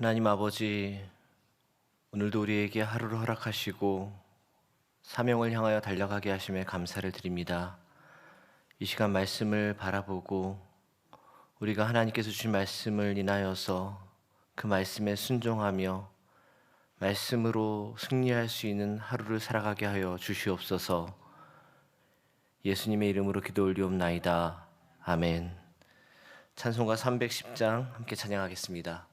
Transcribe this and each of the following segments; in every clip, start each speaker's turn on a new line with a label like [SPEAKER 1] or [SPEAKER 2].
[SPEAKER 1] 하나님 아버지, 오늘도 우리에게 하루를 허락하시고 사명을 향하여 달려가게 하심에 감사를 드립니다. 이 시간 말씀을 바라보고 우리가 하나님께서 주신 말씀을 인하여서 그 말씀에 순종하며 말씀으로 승리할 수 있는 하루를 살아가게 하여 주시옵소서. 예수님의 이름으로 기도 올리옵나이다. 아멘. 찬송가 310장 함께 찬양하겠습니다.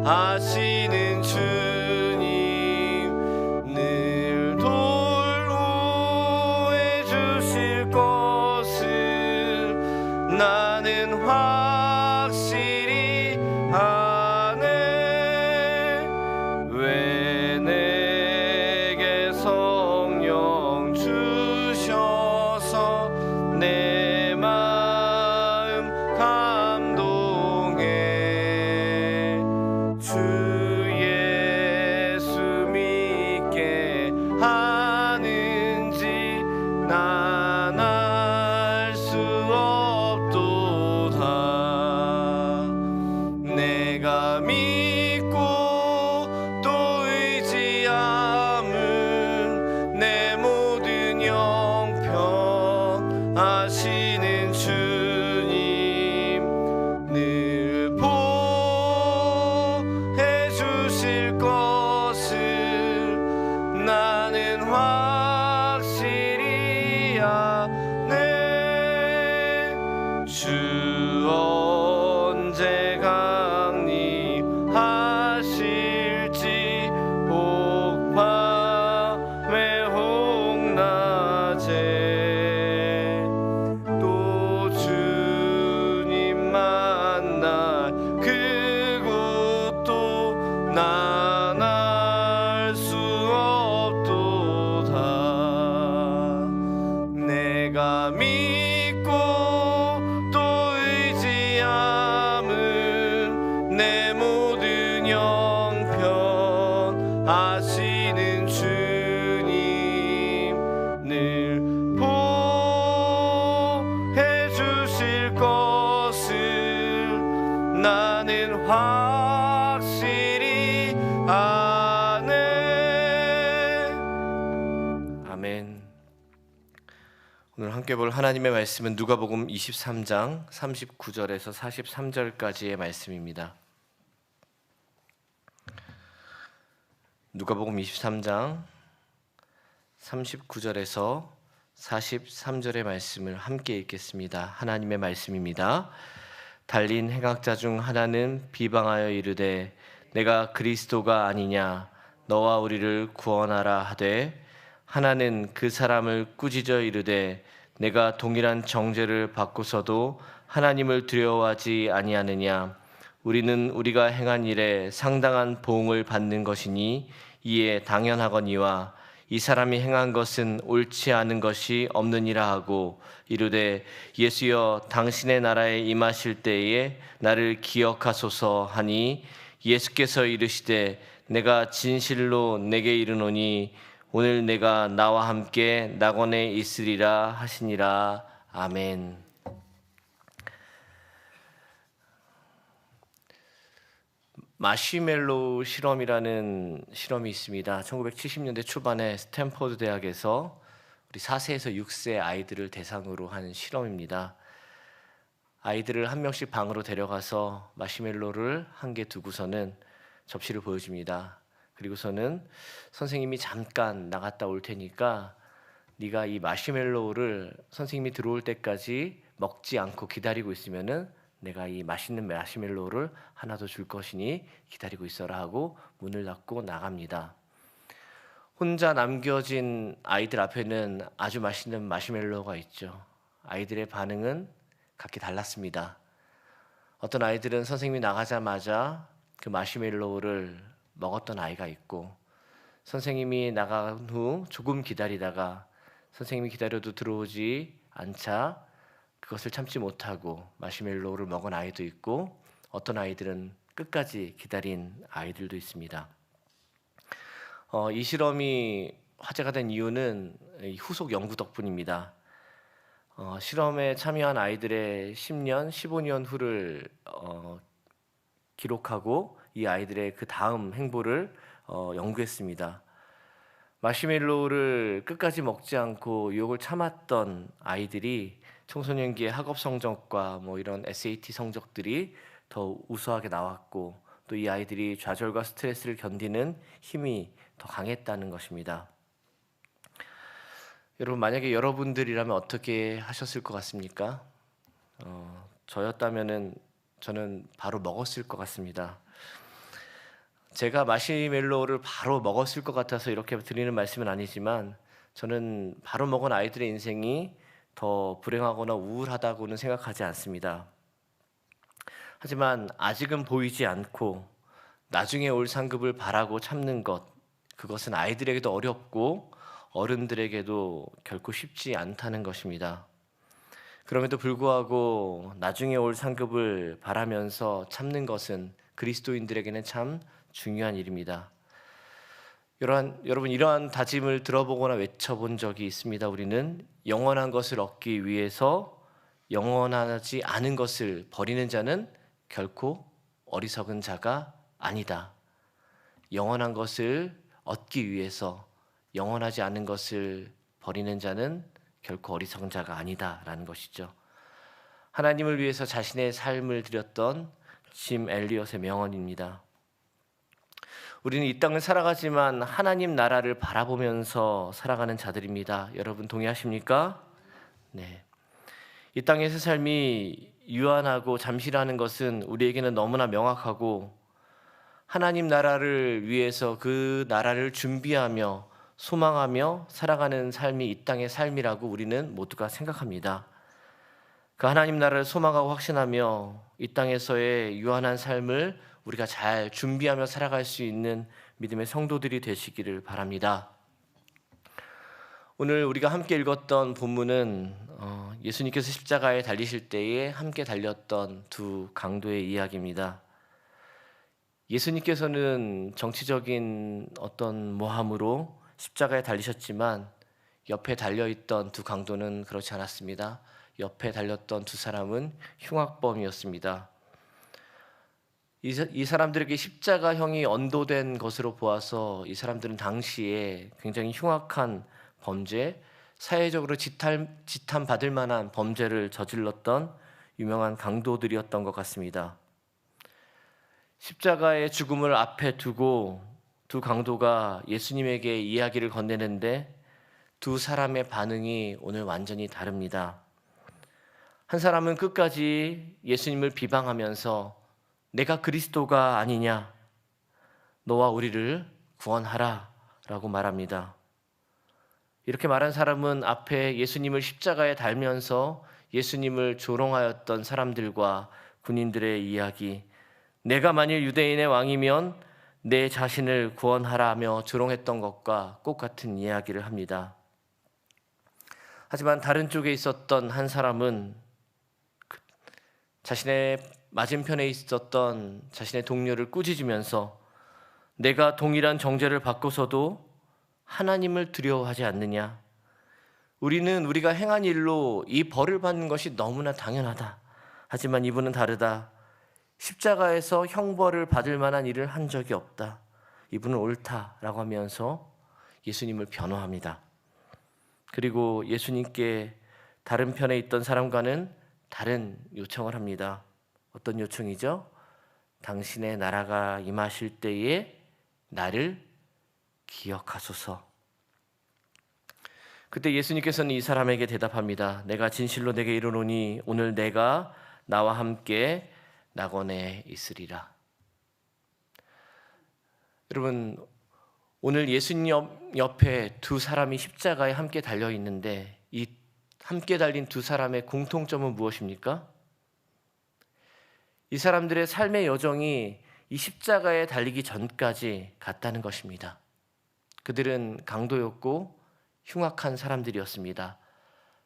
[SPEAKER 2] 하시는 주님 늘 도우해 주실 것을 나는 확실히 아네. 왜 내게 성령 주셔서 내 마음 감동해. 주 예수 믿게 하는지 난 알 수 없도다. 내가 믿고 또 의지함은 내 모든 형편 아시는 주님 늘 보해 주실 것을 나는 확실히 아네. 주 언제 강림하실지 혹 밤에 혹 낮에 또 주님 만날 그곳도 난 알 수 없도다. 내가 믿고 또 의지함은 내 모든 형편 아시는 주님 늘 보해 주실 것을 나는 확실히 아네.
[SPEAKER 1] 아멘. 오늘 함께 볼 하나님의 말씀은 누가복음 23장 39절에서 43절까지의 말씀입니다. 누가복음 23장 39절에서 43절의 말씀을 함께 읽겠습니다. 하나님의 말씀입니다. 달린 행악자 중 하나는 비방하여 이르되 내가 그리스도가 아니냐 너와 우리를 구원하라 하되, 하나는 그 사람을 꾸짖어 이르되 내가 동일한 정죄를 받고서도 하나님을 두려워하지 아니하느냐. 우리는 우리가 행한 일에 상당한 보응을 받는 것이니 이에 당연하거니와 이 사람이 행한 것은 옳지 않은 것이 없느니라 하고 이르되 예수여 당신의 나라에 임하실 때에 나를 기억하소서 하니 예수께서 이르시되 내가 진실로 내게 이르노니 오늘 내가 나와 함께 낙원에 있으리라 하시니라. 아멘. 마시멜로우 실험이라는 실험이 있습니다. 1970년대 초반에 스탠퍼드 대학에서 우리 4세에서 6세 아이들을 대상으로 한 실험입니다. 아이들을 한 명씩 방으로 데려가서 마시멜로를 한 개 두고서는 접시를 보여줍니다. 그리고서는 선생님이 잠깐 나갔다 올 테니까 네가 이 마시멜로우를 선생님이 들어올 때까지 먹지 않고 기다리고 있으면은 내가 이 맛있는 마시멜로우를 하나 더 줄 것이니 기다리고 있어라 하고 문을 닫고 나갑니다. 혼자 남겨진 아이들 앞에는 아주 맛있는 마시멜로우가 있죠. 아이들의 반응은 각기 달랐습니다. 어떤 아이들은 선생님이 나가자마자 그 마시멜로우를 먹었던 아이가 있고, 선생님이 나간 후 조금 기다리다가 선생님이 기다려도 들어오지 않자 그것을 참지 못하고 마시멜로우를 먹은 아이도 있고, 어떤 아이들은 끝까지 기다린 아이들도 있습니다. 이 실험이 화제가 된 이유는 이 후속 연구 덕분입니다. 실험에 참여한 아이들의 10년, 15년 후를 기록하고 이 아이들의 그 다음 행보를 연구했습니다. 마시멜로우를 끝까지 먹지 않고 유혹을 참았던 아이들이 청소년기의 학업 성적과 이런 SAT 성적들이 더 우수하게 나왔고, 또 이 아이들이 좌절과 스트레스를 견디는 힘이 더 강했다는 것입니다. 여러분, 만약에 여러분들이라면 어떻게 하셨을 것 같습니까? 저였다면은 저는 바로 먹었을 것 같습니다. 제가 마시멜로우를 바로 먹었을 것 같아서 이렇게 드리는 말씀은 아니지만, 저는 바로 먹은 아이들의 인생이 더 불행하거나 우울하다고는 생각하지 않습니다. 하지만 아직은 보이지 않고 나중에 올 상급을 바라고 참는 것, 그것은 아이들에게도 어렵고 어른들에게도 결코 쉽지 않다는 것입니다. 그럼에도 불구하고 나중에 올 상급을 바라면서 참는 것은 그리스도인들에게는 참 중요한 일입니다. 여러분, 이러한 다짐을 들어보거나 외쳐본 적이 있습니다. 우리는 영원한 것을 얻기 위해서 영원하지 않은 것을 버리는 자는 결코 어리석은 자가 아니다. 영원한 것을 얻기 위해서 영원하지 않은 것을 버리는 자는 결코 어리석은 자가 아니다라는 것이죠. 하나님을 위해서 자신의 삶을 드렸던 짐 엘리엇의 명언입니다. 우리는 이 땅을 살아가지만 하나님 나라를 바라보면서 살아가는 자들입니다. 여러분 동의하십니까? 네. 이 땅에서 삶이 유한하고 잠시라는 것은 우리에게는 너무나 명확하고, 하나님 나라를 위해서 그 나라를 준비하며 소망하며 살아가는 삶이 이 땅의 삶이라고 우리는 모두가 생각합니다. 그 하나님 나라를 소망하고 확신하며 이 땅에서의 유한한 삶을 우리가 잘 준비하며 살아갈 수 있는 믿음의 성도들이 되시기를 바랍니다. 오늘 우리가 함께 읽었던 본문은 예수님께서 십자가에 달리실 때에 함께 달렸던 두 강도의 이야기입니다. 예수님께서는 정치적인 어떤 모함으로 십자가에 달리셨지만 옆에 달려있던 두 강도는 그렇지 않았습니다. 옆에 달렸던 두 사람은 흉악범이었습니다. 이 사람들에게 십자가형이 언도된 것으로 보아서 이 사람들은 당시에 굉장히 흉악한 범죄, 사회적으로 지탄받을 만한 범죄를 저질렀던 유명한 강도들이었던 것 같습니다. 십자가의 죽음을 앞에 두고 두 강도가 예수님에게 이야기를 건네는데 두 사람의 반응이 오늘 완전히 다릅니다. 한 사람은 끝까지 예수님을 비방하면서 내가 그리스도가 아니냐, 너와 우리를 구원하라 라고 말합니다. 이렇게 말한 사람은 앞에 예수님을 십자가에 달면서 예수님을 조롱하였던 사람들과 군인들의 이야기, 내가 만일 유대인의 왕이면 내 자신을 구원하라며 조롱했던 것과 똑같은 이야기를 합니다. 하지만 다른 쪽에 있었던 한 사람은 자신의 맞은편에 있었던 자신의 동료를 꾸짖으면서 내가 동일한 정죄를 받고서도 하나님을 두려워하지 않느냐? 우리는 우리가 행한 일로 이 벌을 받는 것이 너무나 당연하다. 하지만 이분은 다르다. 십자가에서 형벌을 받을 만한 일을 한 적이 없다. 이분은 옳다라고 하면서 예수님을 변호합니다. 그리고 예수님께 다른 편에 있던 사람과는 다른 요청을 합니다. 어떤 요청이죠? 당신의 나라가 임하실 때에 나를 기억하소서. 그때 예수님께서는 이 사람에게 대답합니다. 내가 진실로 내게 이르노니 오늘 내가 나와 함께 낙원에 있으리라. 여러분, 오늘 예수님 옆에 두 사람이 십자가에 함께 달려 있는데 이 함께 달린 두 사람의 공통점은 무엇입니까? 이 사람들의 삶의 여정이 이 십자가에 달리기 전까지 같다는 것입니다. 그들은 강도였고 흉악한 사람들이었습니다.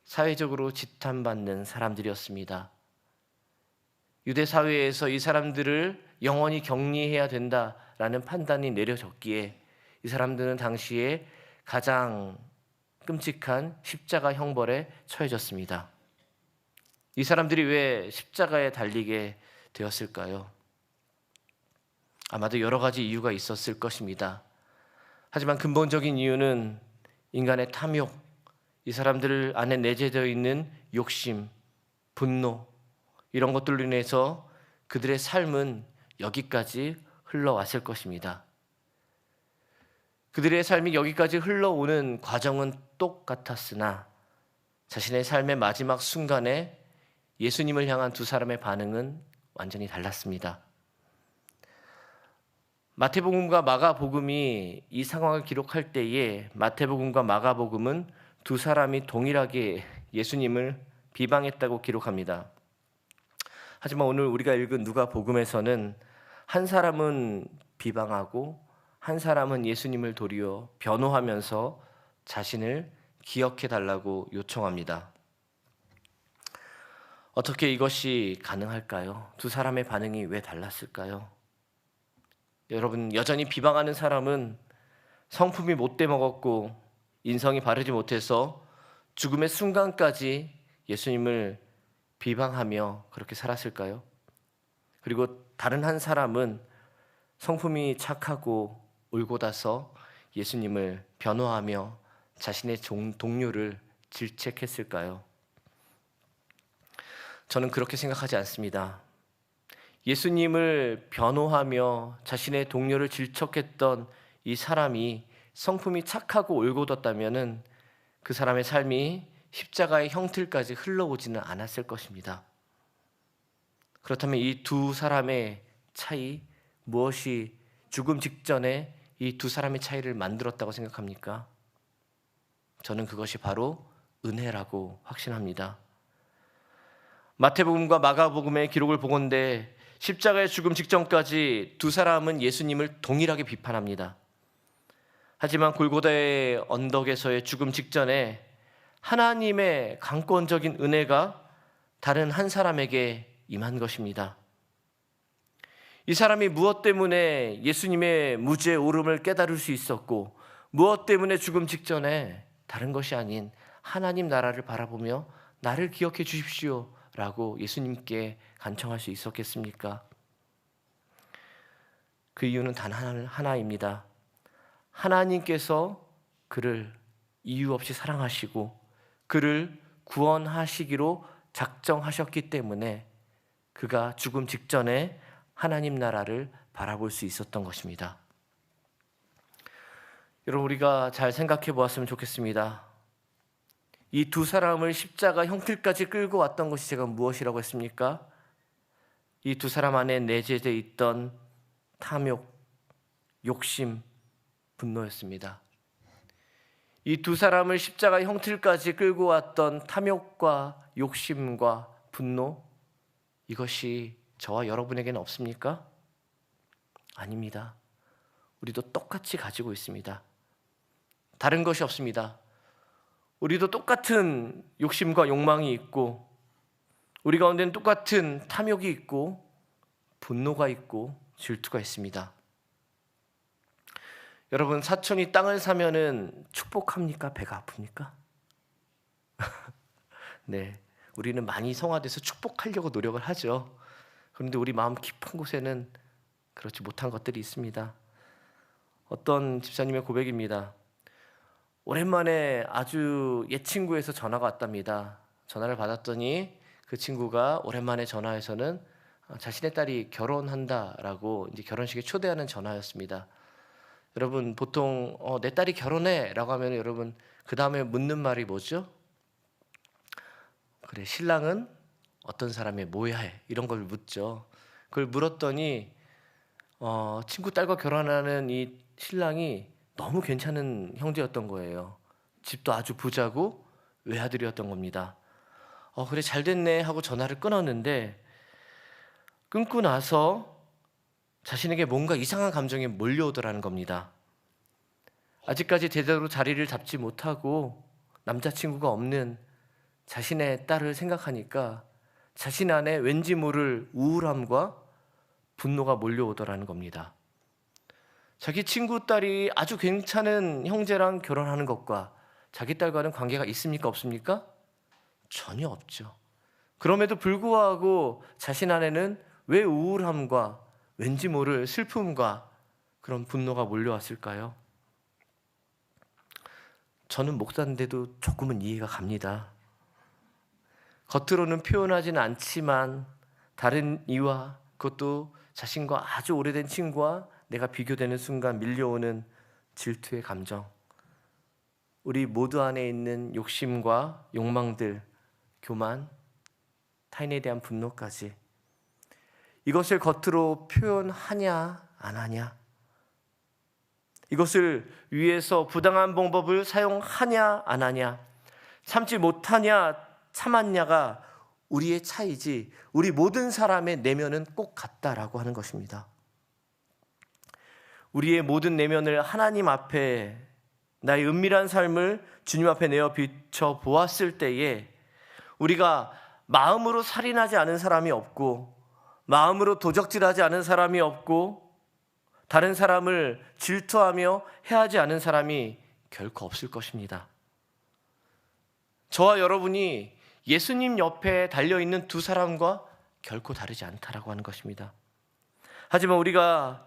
[SPEAKER 1] 사회적으로 지탄받는 사람들이었습니다. 유대 사회에서 이 사람들을 영원히 격리해야 된다라는 판단이 내려졌기에 이 사람들은 당시에 가장 끔찍한 십자가 형벌에 처해졌습니다. 이 사람들이 왜 십자가에 달리게 되었을까요? 아마도 여러 가지 이유가 있었을 것입니다. 하지만 근본적인 이유는 인간의 탐욕, 이 사람들 안에 내재되어 있는 욕심, 분노, 이런 것들로 인해서 그들의 삶은 여기까지 흘러왔을 것입니다. 그들의 삶이 여기까지 흘러오는 과정은 똑같았으나 자신의 삶의 마지막 순간에 예수님을 향한 두 사람의 반응은 완전히 달랐습니다. 마태복음과 마가복음이 이 상황을 기록할 때에 마태복음과 마가복음은 두 사람이 동일하게 예수님을 비방했다고 기록합니다. 하지만 오늘 우리가 읽은 누가복음에서는 한 사람은 비방하고 한 사람은 예수님을 도리어 변호하면서 자신을 기억해 달라고 요청합니다. 어떻게 이것이 가능할까요? 두 사람의 반응이 왜 달랐을까요? 여러분, 여전히 비방하는 사람은 성품이 못돼 먹었고 인성이 바르지 못해서 죽음의 순간까지 예수님을 비방하며 그렇게 살았을까요? 그리고 다른 한 사람은 성품이 착하고 올곧아서 예수님을 변호하며 자신의 동료를 질책했을까요? 저는 그렇게 생각하지 않습니다. 예수님을 변호하며 자신의 동료를 질책했던 이 사람이 성품이 착하고 올곧었다면 그 사람의 삶이 십자가의 형틀까지 흘러오지는 않았을 것입니다. 그렇다면 이 두 사람의 차이, 무엇이 죽음 직전에 이 두 사람의 차이를 만들었다고 생각합니까? 저는 그것이 바로 은혜라고 확신합니다. 마태복음과 마가복음의 기록을 보건대 십자가의 죽음 직전까지 두 사람은 예수님을 동일하게 비판합니다. 하지만 골고다의 언덕에서의 죽음 직전에 하나님의 강권적인 은혜가 다른 한 사람에게 임한 것입니다. 이 사람이 무엇 때문에 예수님의 무죄 오름을 깨달을 수 있었고 무엇 때문에 죽음 직전에 다른 것이 아닌 하나님 나라를 바라보며 나를 기억해 주십시오 라고 예수님께 간청할 수 있었겠습니까? 그 이유는 단 하나입니다. 하나님께서 그를 이유 없이 사랑하시고 그를 구원하시기로 작정하셨기 때문에 그가 죽음 직전에 하나님 나라를 바라볼 수 있었던 것입니다. 여러분, 우리가 잘 생각해 보았으면 좋겠습니다. 이 두 사람을 십자가 형틀까지 끌고 왔던 것이 제가 무엇이라고 했습니까? 이 두 사람 안에 내재되어 있던 탐욕, 욕심, 분노였습니다. 이 두 사람을 십자가 형틀까지 끌고 왔던 탐욕과 욕심과 분노, 이것이 저와 여러분에게는 없습니까? 아닙니다. 우리도 똑같이 가지고 있습니다. 다른 것이 없습니다. 우리도 똑같은 욕심과 욕망이 있고, 우리 가운데는 똑같은 탐욕이 있고, 분노가 있고, 질투가 있습니다. 여러분, 사촌이 땅을 사면은 축복합니까? 배가 아픕니까? 네, 우리는 많이 성화돼서 축복하려고 노력을 하죠. 그런데 우리 마음 깊은 곳에는 그렇지 못한 것들이 있습니다. 어떤 집사님의 고백입니다. 오랜만에 아주 옛 친구에서 전화가 왔답니다. 전화를 받았더니 그 친구가 오랜만에 전화해서는 자신의 딸이 결혼한다라고 이제 결혼식에 초대하는 전화였습니다. 여러분, 보통 내 딸이 결혼해라고 하면 여러분 그 다음에 묻는 말이 뭐죠? 그래, 신랑은 어떤 사람이 뭐야 해? 이런 걸 묻죠. 그걸 물었더니 친구 딸과 결혼하는 이 신랑이 너무 괜찮은 형제였던 거예요. 집도 아주 부자고 외아들이었던 겁니다. 그래, 잘 됐네 하고 전화를 끊었는데, 끊고 나서 자신에게 뭔가 이상한 감정이 몰려오더라는 겁니다. 아직까지 제대로 자리를 잡지 못하고 남자친구가 없는 자신의 딸을 생각하니까 자신 안에 왠지 모를 우울함과 분노가 몰려오더라는 겁니다. 자기 친구 딸이 아주 괜찮은 형제랑 결혼하는 것과 자기 딸과는 관계가 있습니까? 없습니까? 전혀 없죠. 그럼에도 불구하고 자신 안에는 왜 우울함과 왠지 모를 슬픔과 그런 분노가 몰려왔을까요? 저는 목사인데도 조금은 이해가 갑니다. 겉으로는 표현하지는 않지만 다른 이와, 그것도 자신과 아주 오래된 친구와 내가 비교되는 순간 밀려오는 질투의 감정, 우리 모두 안에 있는 욕심과 욕망들, 교만, 타인에 대한 분노까지, 이것을 겉으로 표현하냐 안 하냐, 이것을 위해서 부당한 방법을 사용하냐 안 하냐, 참지 못하냐 참았냐가 우리의 차이지 우리 모든 사람의 내면은 꼭 같다라고 하는 것입니다. 우리의 모든 내면을 하나님 앞에, 나의 은밀한 삶을 주님 앞에 내어 비춰 보았을 때에 우리가 마음으로 살인하지 않은 사람이 없고, 마음으로 도적질하지 않은 사람이 없고, 다른 사람을 질투하며 해하지 않은 사람이 결코 없을 것입니다. 저와 여러분이 예수님 옆에 달려있는 두 사람과 결코 다르지 않다라고 하는 것입니다. 하지만 우리가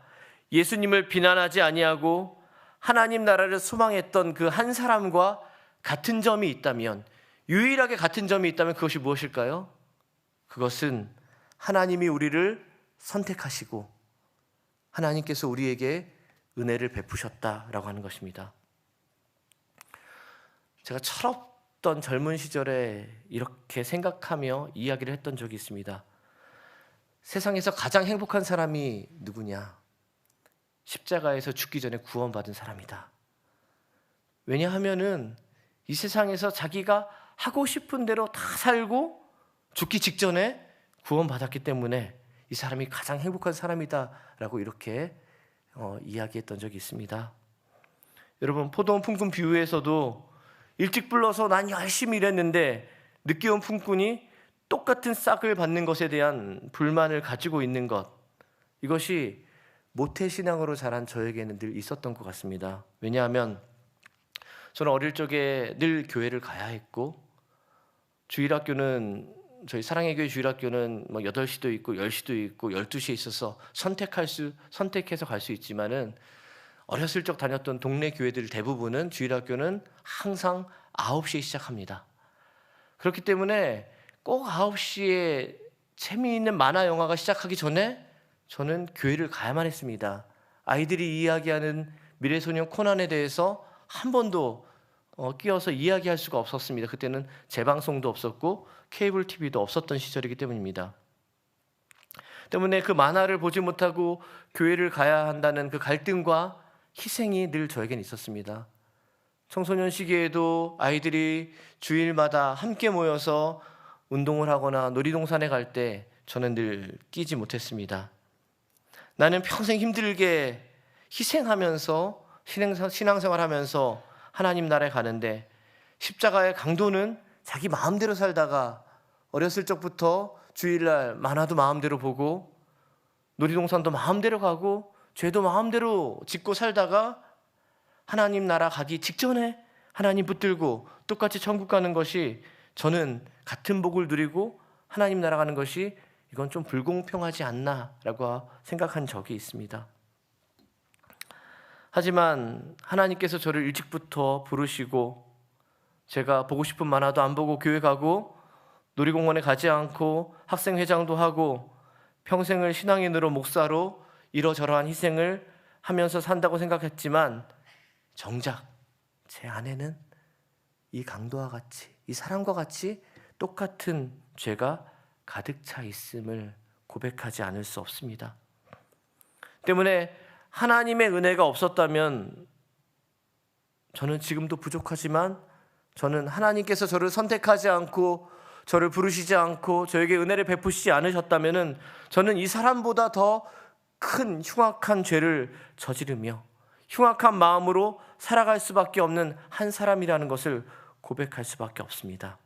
[SPEAKER 1] 예수님을 비난하지 아니하고 하나님 나라를 소망했던 그 한 사람과 같은 점이 있다면, 유일하게 같은 점이 있다면 그것이 무엇일까요? 그것은 하나님이 우리를 선택하시고 하나님께서 우리에게 은혜를 베푸셨다라고 하는 것입니다. 제가 철없던 젊은 시절에 이렇게 생각하며 이야기를 했던 적이 있습니다. 세상에서 가장 행복한 사람이 누구냐? 십자가에서 죽기 전에 구원받은 사람이다. 왜냐하면은 이 세상에서 자기가 하고 싶은 대로 다 살고 죽기 직전에 구원받았기 때문에 이 사람이 가장 행복한 사람이다라고 이렇게 이야기했던 적이 있습니다. 여러분, 포도원 품꾼 비유에서도 일찍 불러서 난 열심히 일했는데 늦게 온 품꾼이 똑같은 싹을 받는 것에 대한 불만을 가지고 있는 것, 이것이 모태신앙으로 자란 저에게는 늘 있었던 것 같습니다. 왜냐하면 저는 어릴 적에 늘 교회를 가야 했고, 주일학교는, 저희 사랑의 교회 주일학교는 8시도 있고 10시도 있고 12시에 있어서 선택해서 갈 수 있지만은, 어렸을 적 다녔던 동네 교회들 대부분은 주일학교는 항상 9시에 시작합니다. 그렇기 때문에 꼭 9시에 재미있는 만화 영화가 시작하기 전에 저는 교회를 가야만 했습니다. 아이들이 이야기하는 미래소년 코난에 대해서 한 번도 끼어서 이야기할 수가 없었습니다. 그때는 재방송도 없었고 케이블 TV도 없었던 시절이기 때문입니다. 때문에 그 만화를 보지 못하고 교회를 가야 한다는 그 갈등과 희생이 늘 저에겐 있었습니다. 청소년 시기에도 아이들이 주일마다 함께 모여서 운동을 하거나 놀이동산에 갈 때 저는 늘 끼지 못했습니다. 나는 평생 힘들게 희생하면서 신앙생활하면서 하나님 나라에 가는데, 십자가의 강도는 자기 마음대로 살다가 어렸을 적부터 주일날 만화도 마음대로 보고 놀이동산도 마음대로 가고 죄도 마음대로 짓고 살다가 하나님 나라 가기 직전에 하나님 붙들고 똑같이 천국 가는 것이, 저는 같은 복을 누리고 하나님 나라 가는 것이 이건 좀 불공평하지 않나라고 생각한 적이 있습니다. 하지만 하나님께서 저를 일찍부터 부르시고 제가 보고 싶은 만화도 안 보고 교회 가고 놀이공원에 가지 않고 학생회장도 하고 평생을 신앙인으로 목사로 이러저러한 희생을 하면서 산다고 생각했지만, 정작 제 안에는 이 강도와 같이, 이 사람과 같이 똑같은 죄가 가득 차 있음을 고백하지 않을 수 없습니다. 때문에 하나님의 은혜가 없었다면 저는 지금도 부족하지만, 저는 하나님께서 저를 선택하지 않고 저를 부르시지 않고 저에게 은혜를 베푸시지 않으셨다면 저는 이 사람보다 더 큰 흉악한 죄를 저지르며 흉악한 마음으로 살아갈 수밖에 없는 한 사람이라는 것을 고백할 수밖에 없습니다.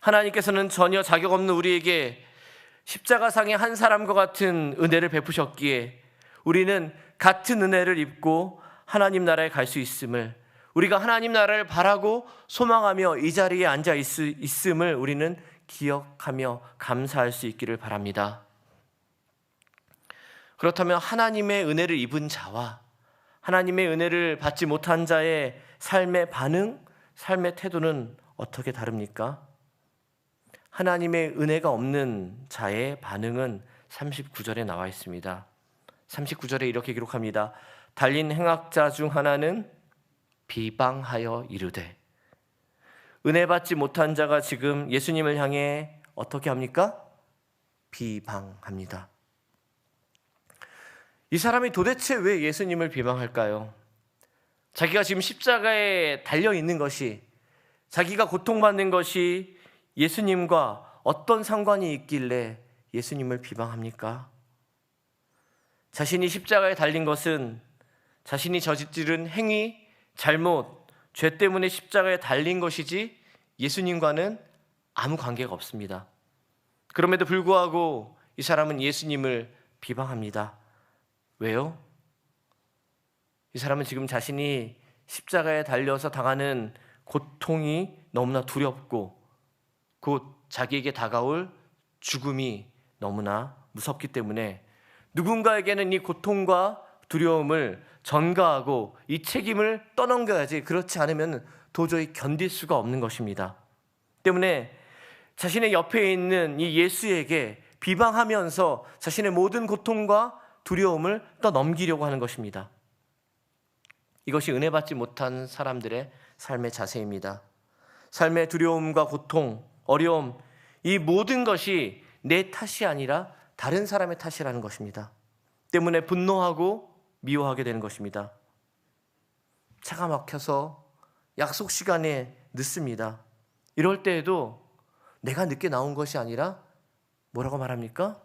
[SPEAKER 1] 하나님께서는 전혀 자격 없는 우리에게 십자가상의 한 사람과 같은 은혜를 베푸셨기에 우리는 같은 은혜를 입고 하나님 나라에 갈 수 있음을, 우리가 하나님 나라를 바라고 소망하며 이 자리에 앉아 있음을 우리는 기억하며 감사할 수 있기를 바랍니다. 그렇다면 하나님의 은혜를 입은 자와 하나님의 은혜를 받지 못한 자의 삶의 반응, 삶의 태도는 어떻게 다릅니까? 하나님의 은혜가 없는 자의 반응은 39절에 나와 있습니다. 39절에 이렇게 기록합니다. 달린 행악자 중 하나는 비방하여 이르되. 은혜 받지 못한 자가 지금 예수님을 향해 어떻게 합니까? 비방합니다. 이 사람이 도대체 왜 예수님을 비방할까요? 자기가 지금 십자가에 달려 있는 것이, 자기가 고통받는 것이 예수님과 어떤 상관이 있길래 예수님을 비방합니까? 자신이 십자가에 달린 것은 자신이 저지른 행위, 잘못, 죄 때문에 십자가에 달린 것이지 예수님과는 아무 관계가 없습니다. 그럼에도 불구하고 이 사람은 예수님을 비방합니다. 왜요? 이 사람은 지금 자신이 십자가에 달려서 당하는 고통이 너무나 두렵고 곧 자기에게 다가올 죽음이 너무나 무섭기 때문에 누군가에게는 이 고통과 두려움을 전가하고 이 책임을 떠넘겨야지, 그렇지 않으면 도저히 견딜 수가 없는 것입니다. 때문에 자신의 옆에 있는 이 예수에게 비방하면서 자신의 모든 고통과 두려움을 떠넘기려고 하는 것입니다. 이것이 은혜 받지 못한 사람들의 삶의 자세입니다. 삶의 두려움과 고통, 어려움, 이 모든 것이 내 탓이 아니라 다른 사람의 탓이라는 것입니다. 때문에 분노하고 미워하게 되는 것입니다. 차가 막혀서 약속 시간에 늦습니다. 이럴 때에도 내가 늦게 나온 것이 아니라 뭐라고 말합니까?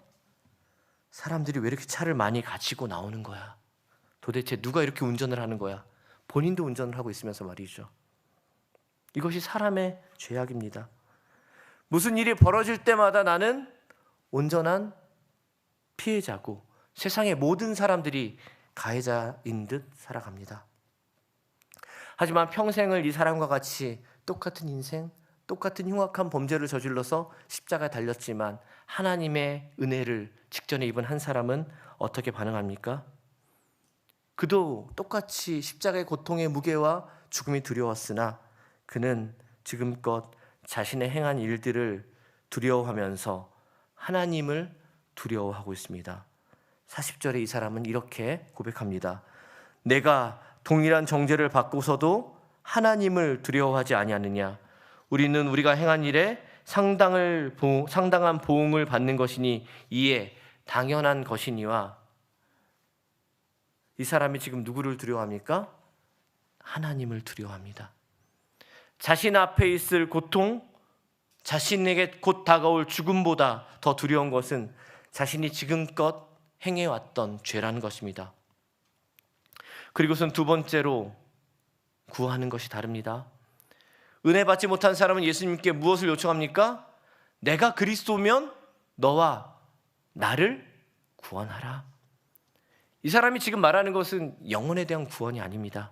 [SPEAKER 1] 사람들이 왜 이렇게 차를 많이 가지고 나오는 거야? 도대체 누가 이렇게 운전을 하는 거야? 본인도 운전을 하고 있으면서 말이죠. 이것이 사람의 죄악입니다. 무슨 일이 벌어질 때마다 나는 온전한 피해자고 세상의 모든 사람들이 가해자인 듯 살아갑니다. 하지만 평생을 이 사람과 같이 똑같은 인생, 똑같은 흉악한 범죄를 저질러서 십자가에 달렸지만 하나님의 은혜를 직전에 입은 한 사람은 어떻게 반응합니까? 그도 똑같이 십자가의 고통의 무게와 죽음이 두려웠으나 그는 지금껏 자신의 행한 일들을 두려워하면서 하나님을 두려워하고 있습니다. 40절에 이 사람은 이렇게 고백합니다. 내가 동일한 정죄를 받고서도 하나님을 두려워하지 아니하느냐? 우리는 우리가 행한 일에 상당한 보응을 받는 것이니 이에 당연한 것이니와. 이 사람이 지금 누구를 두려워합니까? 하나님을 두려워합니다. 자신 앞에 있을 고통, 자신에게 곧 다가올 죽음보다 더 두려운 것은 자신이 지금껏 행해왔던 죄라는 것입니다. 그리고선 두 번째로 구하는 것이 다릅니다. 은혜 받지 못한 사람은 예수님께 무엇을 요청합니까? 내가 그리스도면 너와 나를 구원하라. 이 사람이 지금 말하는 것은 영혼에 대한 구원이 아닙니다.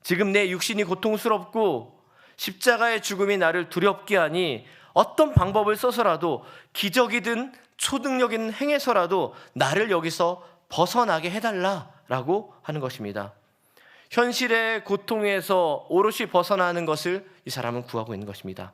[SPEAKER 1] 지금 내 육신이 고통스럽고 십자가의 죽음이 나를 두렵게 하니 어떤 방법을 써서라도 기적이든 초능력이든 행해서라도 나를 여기서 벗어나게 해달라라고 하는 것입니다. 현실의 고통에서 오롯이 벗어나는 것을 이 사람은 구하고 있는 것입니다.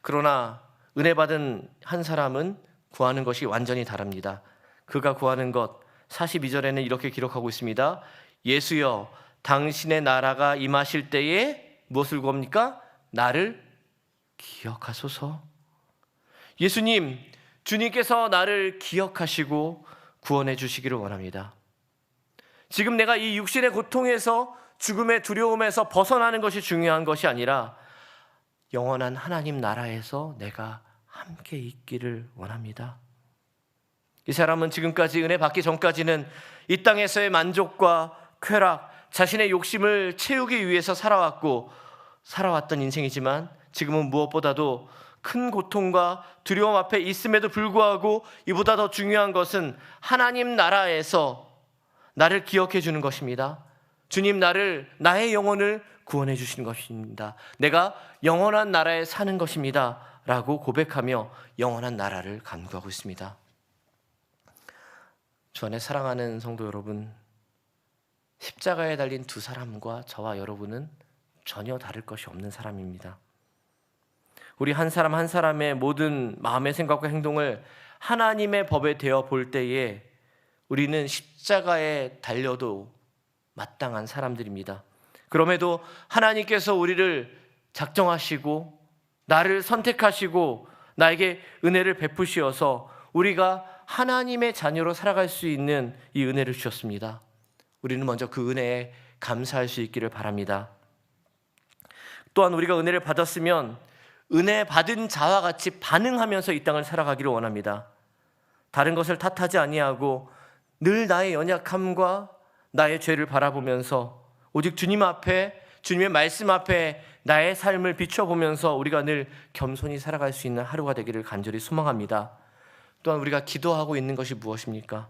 [SPEAKER 1] 그러나 은혜 받은 한 사람은 구하는 것이 완전히 다릅니다. 그가 구하는 것 42절에는 이렇게 기록하고 있습니다. 예수여 당신의 나라가 임하실 때에 무엇을 구합니까? 나를 기억하소서. 예수님, 주님께서 나를 기억하시고 구원해 주시기를 원합니다. 지금 내가 이 육신의 고통에서 죽음의 두려움에서 벗어나는 것이 중요한 것이 아니라 영원한 하나님 나라에서 내가 함께 있기를 원합니다. 이 사람은 지금까지 은혜 받기 전까지는 이 땅에서의 만족과 쾌락, 자신의 욕심을 채우기 위해서 살아왔던 인생이지만 지금은 무엇보다도 큰 고통과 두려움 앞에 있음에도 불구하고 이보다 더 중요한 것은 하나님 나라에서 나를 기억해 주는 것입니다. 주님, 나의 영혼을 구원해 주시는 것입니다. 내가 영원한 나라에 사는 것입니다 라고 고백하며 영원한 나라를 간구하고 있습니다. 주 안에 사랑하는 성도 여러분, 십자가에 달린 두 사람과 저와 여러분은 전혀 다를 것이 없는 사람입니다. 우리 한 사람 한 사람의 모든 마음의 생각과 행동을 하나님의 법에 대어 볼 때에 우리는 십자가에 달려도 마땅한 사람들입니다. 그럼에도 하나님께서 우리를 작정하시고 나를 선택하시고 나에게 은혜를 베푸시어서 우리가 하나님의 자녀로 살아갈 수 있는 이 은혜를 주셨습니다. 우리는 먼저 그 은혜에 감사할 수 있기를 바랍니다. 또한 우리가 은혜를 받았으면 은혜 받은 자와 같이 반응하면서 이 땅을 살아가기를 원합니다. 다른 것을 탓하지 아니하고 늘 나의 연약함과 나의 죄를 바라보면서 오직 주님 앞에, 주님의 말씀 앞에 나의 삶을 비춰보면서 우리가 늘 겸손히 살아갈 수 있는 하루가 되기를 간절히 소망합니다. 또한 우리가 기도하고 있는 것이 무엇입니까?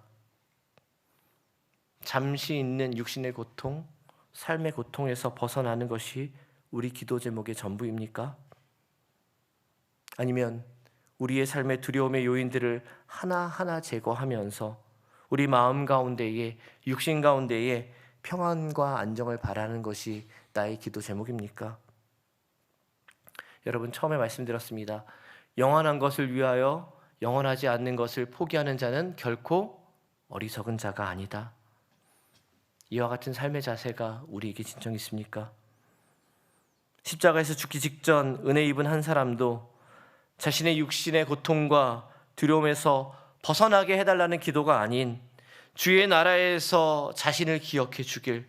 [SPEAKER 1] 잠시 있는 육신의 고통, 삶의 고통에서 벗어나는 것이 우리 기도 제목의 전부입니까? 아니면 우리의 삶의 두려움의 요인들을 하나하나 제거하면서 우리 마음 가운데에, 육신 가운데에 평안과 안정을 바라는 것이 나의 기도 제목입니까? 여러분, 처음에 말씀드렸습니다. 영원한 것을 위하여 영원하지 않는 것을 포기하는 자는 결코 어리석은 자가 아니다. 이와 같은 삶의 자세가 우리에게 진정 있습니까? 십자가에서 죽기 직전 은혜 입은 한 사람도 자신의 육신의 고통과 두려움에서 벗어나게 해달라는 기도가 아닌 주의 나라에서 자신을 기억해 주길,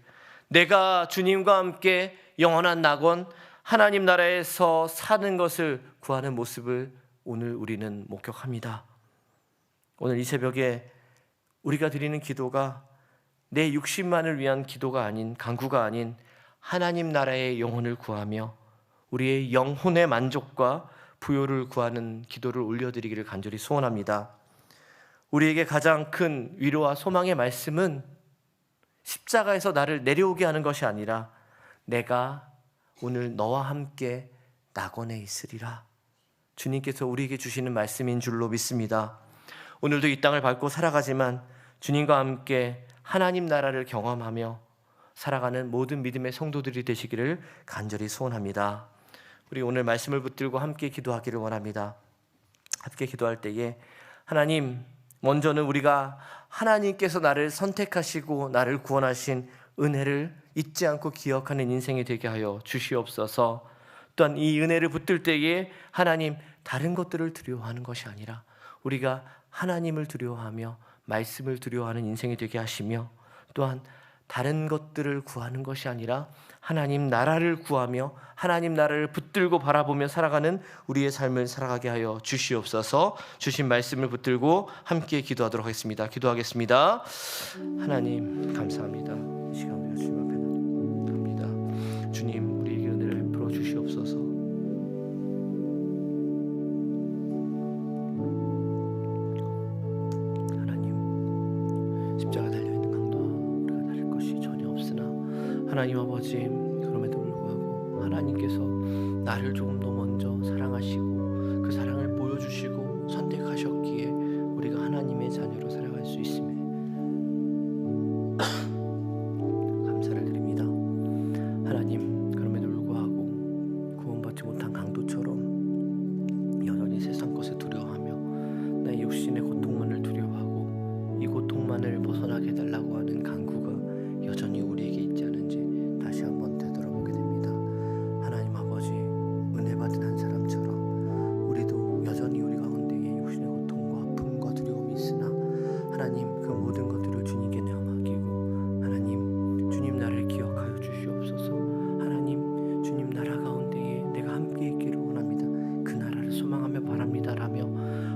[SPEAKER 1] 내가 주님과 함께 영원한 낙원 하나님 나라에서 사는 것을 구하는 모습을 오늘 우리는 목격합니다. 오늘 이 새벽에 우리가 드리는 기도가 내 육신만을 위한 기도가 아닌, 간구가 아닌 하나님 나라의 영혼을 구하며 우리의 영혼의 만족과 부요를 구하는 기도를 올려드리기를 간절히 소원합니다. 우리에게 가장 큰 위로와 소망의 말씀은 십자가에서 나를 내려오게 하는 것이 아니라 내가 오늘 너와 함께 낙원에 있으리라. 주님께서 우리에게 주시는 말씀인 줄로 믿습니다. 오늘도 이 땅을 밟고 살아가지만 주님과 함께 하나님 나라를 경험하며 살아가는 모든 믿음의 성도들이 되시기를 간절히 소원합니다. 우리 오늘 말씀을 붙들고 함께 기도하기를 원합니다. 함께 기도할 때에 하나님, 먼저는 우리가 하나님께서 나를 선택하시고 나를 구원하신 은혜를 잊지 않고 기억하는 인생이 되게 하여 주시옵소서. 또한 이 은혜를 붙들 때에 하나님, 다른 것들을 두려워하는 것이 아니라 우리가 하나님을 두려워하며 말씀을 두려워하는 인생이 되게 하시며, 또한 다른 것들을 구하는 것이 아니라 하나님 나라를 구하며 하나님 나라를 붙들고 붙들고 바라보며 살아가는 우리의 삶을 살아가게 하여 주시옵소서. 주신 말씀을 붙들고 함께 기도하도록 하겠습니다. 기도하겠습니다. 하나님 감사합니다. 이 시간 우리가 주님 앞에 갑니다. 주님, 우리에게 은혜를 베풀어 주시옵소서. 하나님, 십자가 달려있는 강도와 우리가 다를 것이 전혀 없으나 하나님 아버지, 그럼에도 불구하고 하나님께서 나를 조금 더 먼저 사랑하시고 그 사랑을 보여주시고 선택하셨기에 우리가 하나님의 자녀로 살아갈 수 있음에 감사를 드립니다. 하나님, 그럼에도 불구하고 구원받지 못한 강도처럼 여전히 세상 것에 두려워하며 나의 육신의 고통만을 두려워하고 이 고통만을 벗어나게 해달라고 하는 간구가 여전히 우리에게 있지 않은지 다시 한번 되돌아보게 됩니다. 하나님 아버지, 은혜 받은 한 사람처럼 우리도 여전히 우리 가운데에 육신의 고통과 아픔과 두려움이 있으나 하나님, 그 모든 것들을 주님께 내어 맡기고 하나님, 주님 나를 기억하여 주시옵소서. 하나님, 주님 나라 가운데에 내가 함께 있기를 원합니다. 그 나라를 소망하며 바랍니다 라며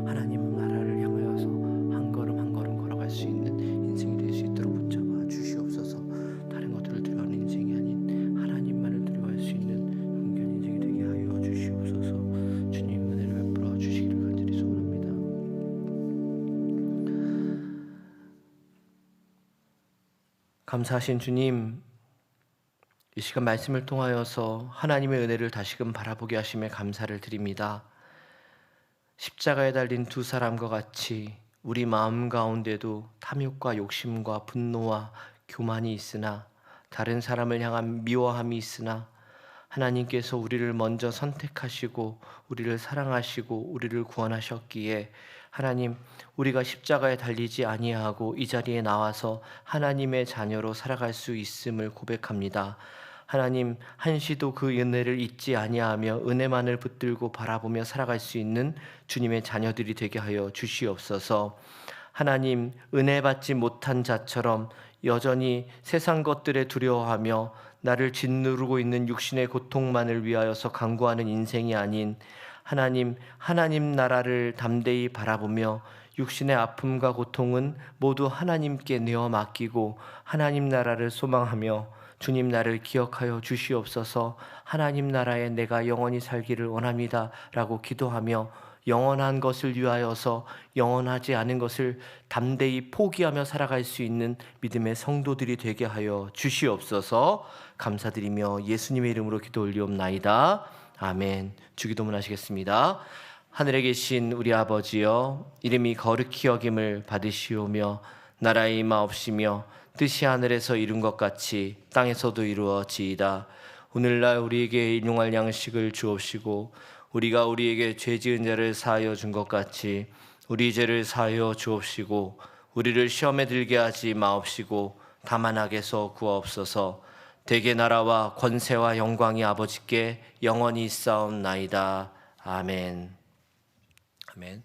[SPEAKER 1] 하나님 나라를 향하여서 한 걸음 한 걸음 걸어갈 수 있는 인생이 될 수 있도록 붙잡아 주시옵소서. 다른 것들을 두려워하는 인생이 아닌 하나님만을 두려워할 수 있는 영원한 인생이 되게 하여 주시옵소서. 주님 은혜를 베풀어 주시기를 간절히 소원합니다. 감사하신 주님, 이 시간 말씀을 통하여서 하나님의 은혜를 다시금 바라보게 하심에 감사를 드립니다. 십자가에 달린 두 사람과 같이 우리 마음 가운데도 탐욕과 욕심과 분노와 교만이 있으나, 다른 사람을 향한 미워함이 있으나 하나님께서 우리를 먼저 선택하시고 우리를 사랑하시고 우리를 구원하셨기에 하나님, 우리가 십자가에 달리지 아니하고 이 자리에 나와서 하나님의 자녀로 살아갈 수 있음을 고백합니다. 하나님, 한시도 그 은혜를 잊지 아니하며 은혜만을 붙들고 바라보며 살아갈 수 있는 주님의 자녀들이 되게 하여 주시옵소서. 하나님, 은혜 받지 못한 자처럼 여전히 세상 것들에 두려워하며 나를 짓누르고 있는 육신의 고통만을 위하여서 간구하는 인생이 아닌 하나님, 하나님 나라를 담대히 바라보며 육신의 아픔과 고통은 모두 하나님께 내어 맡기고 하나님 나라를 소망하며 주님 나를 기억하여 주시옵소서. 하나님 나라에 내가 영원히 살기를 원합니다 라고 기도하며 영원한 것을 위하여서 영원하지 않은 것을 담대히 포기하며 살아갈 수 있는 믿음의 성도들이 되게 하여 주시옵소서. 감사드리며 예수님의 이름으로 기도 올리옵나이다. 아멘. 주기도문 하시겠습니다. 하늘에 계신 우리 아버지여, 이름이 거룩히 여김을 받으시오며 나라의 임하옵시며 뜻이 하늘에서 이룬 것 같이 땅에서도 이루어지이다. 오늘날 우리에게 일용할 양식을 주옵시고 우리가 우리에게 죄 지은 자를 사하여 준 것 같이 우리 죄를 사하여 주옵시고 우리를 시험에 들게 하지 마옵시고 다만 악에서 구하옵소서. 대개 나라와 권세와 영광이 아버지께 영원히 있사옵나이다. 아멘. 아멘.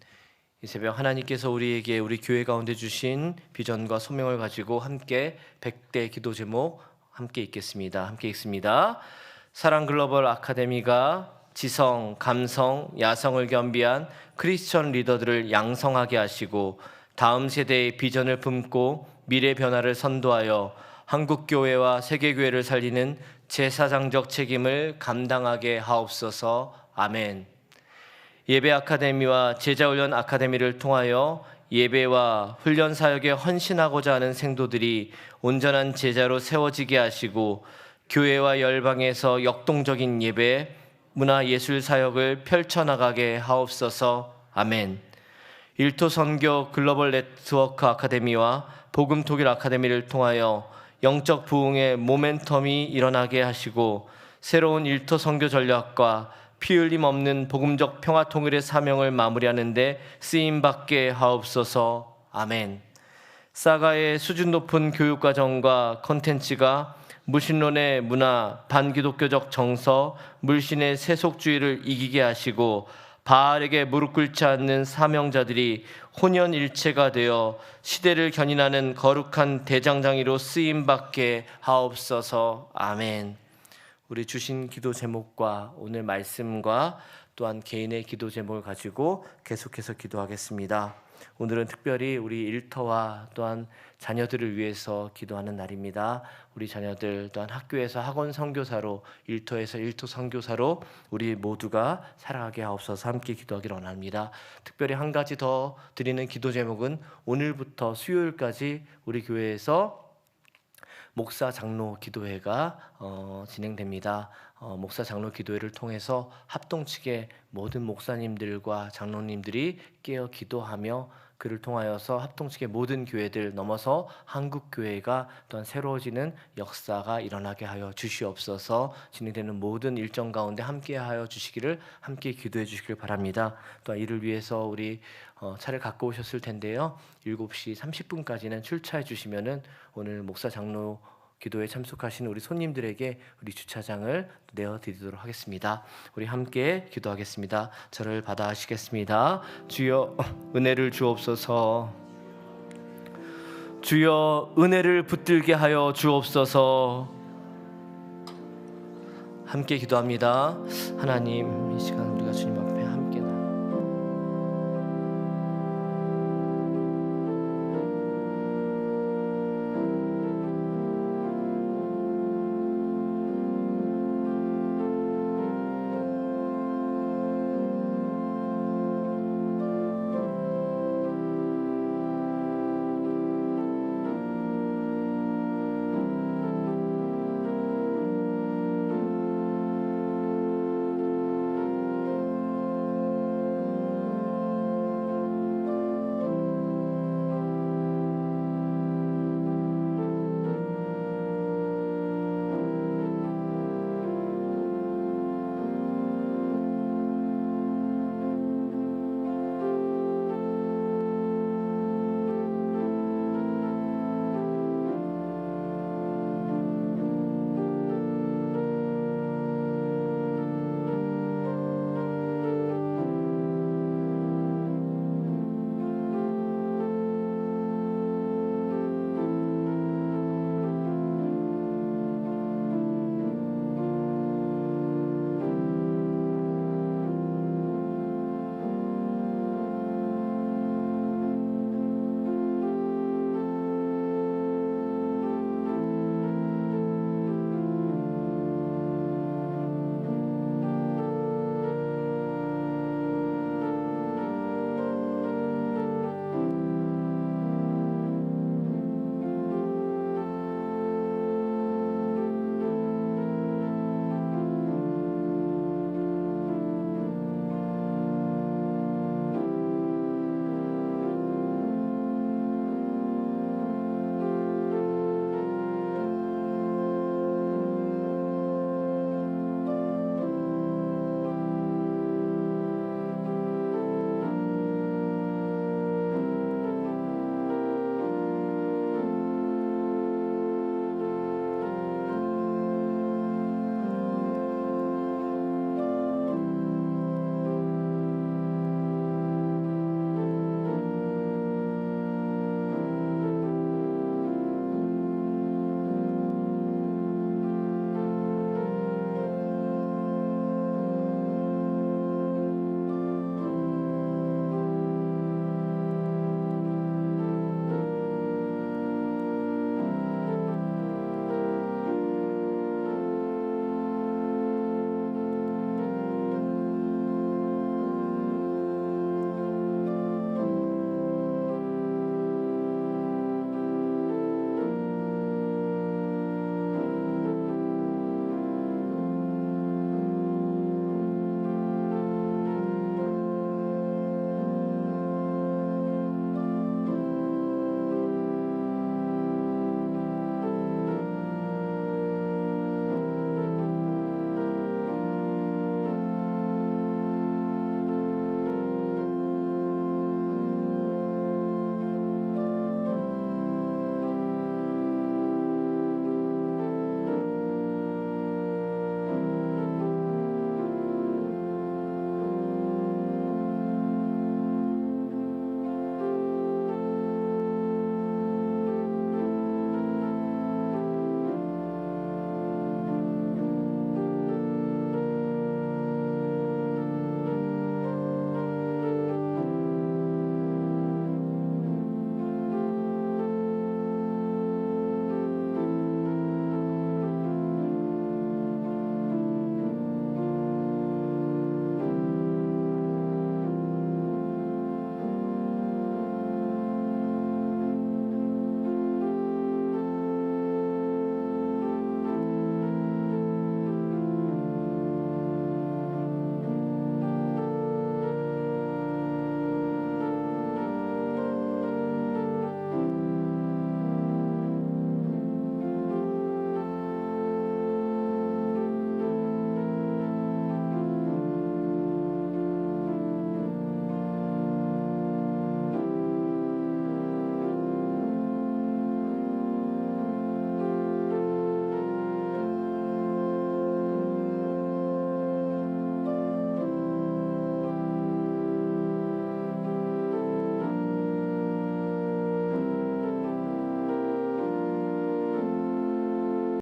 [SPEAKER 1] 이 새벽 하나님께서 우리에게 우리 교회 가운데 주신 비전과 소명을 가지고 함께 100대 기도 제목 함께 읽겠습니다. 함께 읽습니다. 사랑 글로벌 아카데미가 지성, 감성, 야성을 겸비한 크리스천 리더들을 양성하게 하시고 다음 세대의 비전을 품고 미래 변화를 선도하여 한국 교회와 세계 교회를 살리는 제사장적 책임을 감당하게 하옵소서. 아멘. 예배 아카데미와 제자훈련 아카데미를 통하여 예배와 훈련 사역에 헌신하고자 하는 생도들이 온전한 제자로 세워지게 하시고 교회와 열방에서 역동적인 예배, 문화예술 사역을 펼쳐나가게 하옵소서. 아멘. 일토 선교 글로벌 네트워크 아카데미와 복음 독일 아카데미를 통하여 영적 부흥의 모멘텀이 일어나게 하시고 새로운 일토 선교 전략과 피 흘림 없는 복음적 평화 통일의 사명을 마무리하는 데 쓰임받게 하옵소서. 아멘. 사가의 수준 높은 교육과정과 콘텐츠가 무신론의 문화, 반기독교적 정서, 물신의 세속주의를 이기게 하시고 바알에게 무릎 꿇지 않는 사명자들이 혼연일체가 되어 시대를 견인하는 거룩한 대장장이로 쓰임받게 하옵소서. 아멘. 우리 주신 기도 제목과 오늘 말씀과 또한 개인의 기도 제목을 가지고 계속해서 기도하겠습니다. 오늘은 특별히 우리 일터와 또한 자녀들을 위해서 기도하는 날입니다. 우리 자녀들 또한 학교에서 학원 선교사로, 일터에서 일터 선교사로 우리 모두가 살아가게 하옵소서. 함께 기도하기를 원합니다. 특별히 한 가지 더 드리는 기도 제목은 오늘부터 수요일까지 우리 교회에서 목사 장로 기도회가 진행됩니다. 목사 장로 기도회를 통해서 합동 측의 모든 목사님들과 장로님들이 깨어 기도하며 그를 통하여서 합동 측의 모든 교회들 넘어서 한국 교회가 또한 새로워지는 역사가 일어나게 하여 주시옵소서. 진행되는 모든 일정 가운데 함께하여 주시기를, 함께 기도해 주시길 바랍니다. 또한 이를 위해서 우리 차를 갖고 오셨을 텐데요. 7시 30분까지는 출차해 주시면은 오늘 목사 장로 기도에 참석하신 우리 손님들에게 우리 주차장을 내어드리도록 하겠습니다. 우리 함께 기도하겠습니다. 저를 받아 하시겠습니다. 주여 은혜를 주옵소서. 주여 은혜를 붙들게 하여 주옵소서. 함께 기도합니다. 하나님, 이 시간 우리가 주님 앞에